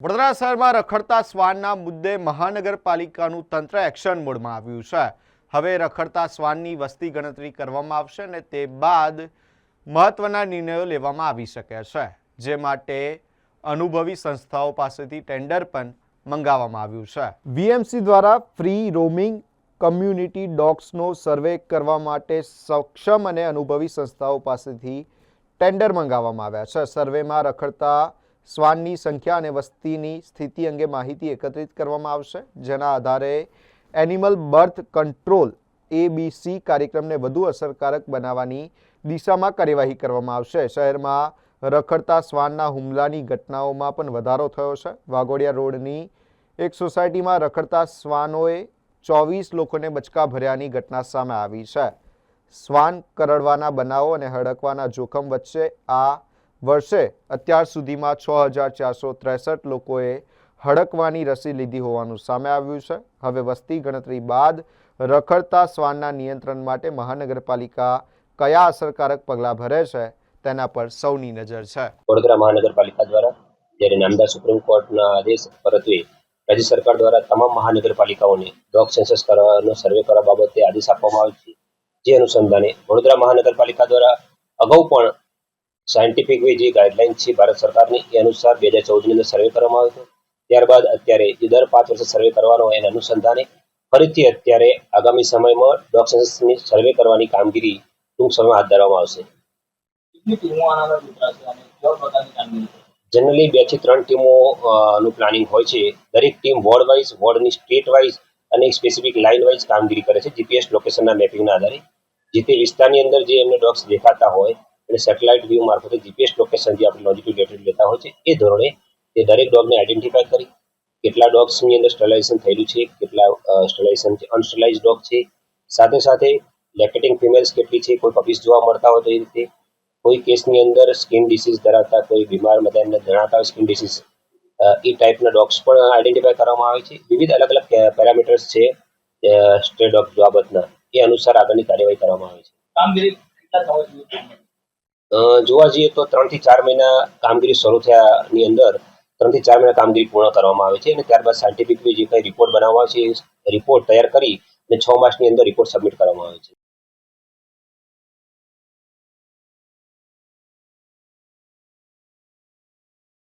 વડોદરા શહેરમાં રખડતા શ્વાનના મુદ્દે મહાનગરપાલિકાનું તંત્ર એક્શન મોડમાં આવ્યું છે। હવે રખડતા શ્વાનની વસ્તી ગણતરી કરવામાં આવશે અને તે બાદ મહત્વના નિર્ણયો લેવામાં આવી શકે છે, જે માટે અનુભવી સંસ્થાઓ પાસેથી ટેન્ડર પણ મંગાવવામાં આવ્યું છે। વીએમસી દ્વારા ફ્રી રોમિંગ કમ્યુનિટી ડોગ્સનો સર્વે કરવા માટે સક્ષમ અને અનુભવી સંસ્થાઓ પાસેથી ટેન્ડર મંગાવવામાં આવ્યા છે। સર્વેમાં રખડતા શ્વાનની સંખ્યા અને વસ્તીની સ્થિતિ અંગે માહિતી એકત્રિત કરવામાં આવશે, જેના આધારે એનિમલ બર્થ કંટ્રોલ ABC કાર્યક્રમને વધુ અસરકારક બનાવવાની દિશામાં કાર્યવાહી કરવામાં આવશે। શહેરમાં રખડતા શ્વાનના હુમલાની ઘટનાઓમાં પણ વધારો થયો છે। વાઘોડિયા રોડની એક સોસાયટીમાં રખડતા શ્વાનોએ 24 લોકોને બચકા ભર્યાની ઘટના સામે આવી છે। શ્વાન કરડવાના બનાવો અને હડકવાના જોખમ વચ્ચે આ વર્ષે અત્યાર સુધીમાં 6463 લોકોએ હડકવાની રસી લીધી હોવાનું સામે આવ્યું છે। હવે વસ્તી ગણતરી બાદ રખડતા શ્વાનના નિયંત્રણ માટે મહાનગરપાલિકા કયા અસરકારક પગલાં ભરે છે તેના પર સૌની નજર છે। વડોદરા મહાનગરપાલિકા દ્વારા જ્યારે નામદાર સુપ્રીમ કોર્ટના આદેશ પરત્વે રાજ્ય સરકાર દ્વારા તમામ મહાનગરપાલિકાઓને ડોગ સેન્સસ કરવાનો સર્વે કરવા બાબતે આદેશ આપવામાં આવ્યો છે। જે અનુસંધાને વડોદરા મહાનગરપાલિકા દ્વારા અગાઉ પણ સાયન્ટિફિક વે જે ગાઈડલાઇન છે ભારત સરકારની એ અનુસાર 2014ની અંદર સર્વે કરવામાં આવ્યો હતો। ત્યારબાદ અત્યારે જે દર 5 વર્ષે સર્વે કરવાનો હોય એના અનુસંધાને ફરીથી અત્યારે આગામી સમયમાં ડોગ સેન્સસની સર્વે કરવાની કામગીરી ટૂંક સમયમાં હાથ ધરવામાં આવશે। જનરલી 2 થી 3 ટીમો નું પ્લાનિંગ હોય છે। દરેક ટીમ વોર્ડ વાઇઝ, વોર્ડની સ્ટેટ વાઇઝ અને સ્પેસિફિક લાઇન વાઇઝ કામગીરી કરે છે જીપીએસ લોકેશનના મેપિંગના આધારે। જે તે વિસ્તારની અંદર જે એમને ડોગ્સ દેખાતા હોય અને સેટેલાઇટ વ્યૂ મારફતે જીપીએસ લોકેશન જે આપણે લોન્જિટ્યુડ લેટરલ લેતા હોય છે એ ધોરણે તે દરેક ડોગને આઈડેન્ટિફાય કરી કેટલા ડોગ્સની અંદર સ્ટરલાઇઝેશન થયેલું છે, કેટલા સ્ટરલાઇઝેશન અનસ્ટરલાઇઝ ડોગ છે, સાથે સાથે લેક્ટેટિંગ ફિમેલ્સ કેટલી છે, કોઈ પપીસ જોવા મળતા હોય તો એ રીતે કોઈ કેસની અંદર સ્કિન ડિસીઝ ધરાવતા કોઈ બીમાર બધા એમને જણાતા હોય સ્કિન ડિસીઝ એ ટાઈપના ડોગ્સ પણ આઈડેન્ટિફાય કરવામાં આવે છે। વિવિધ અલગ અલગ પેરામીટર્સ છે સ્ટ્રે ડોગ બાબતના, એ અનુસાર આગળની કાર્યવાહી કરવામાં આવે છે। જોવા જઈએ તો 3 થી 4 મહિના કામગીરી શરૂ થયાની અંદર 3 થી 4 મહિના કામગીરી પૂર્ણ કરવામાં આવે છે અને ત્યારબાદ સાયન્ટિફિક જે કંઈ રિપોર્ટ બનાવવામાં આવે છે એ રિપોર્ટ તૈયાર કરી અને 6 માસની અંદર રિપોર્ટ સબમિટ કરવામાં આવે છે।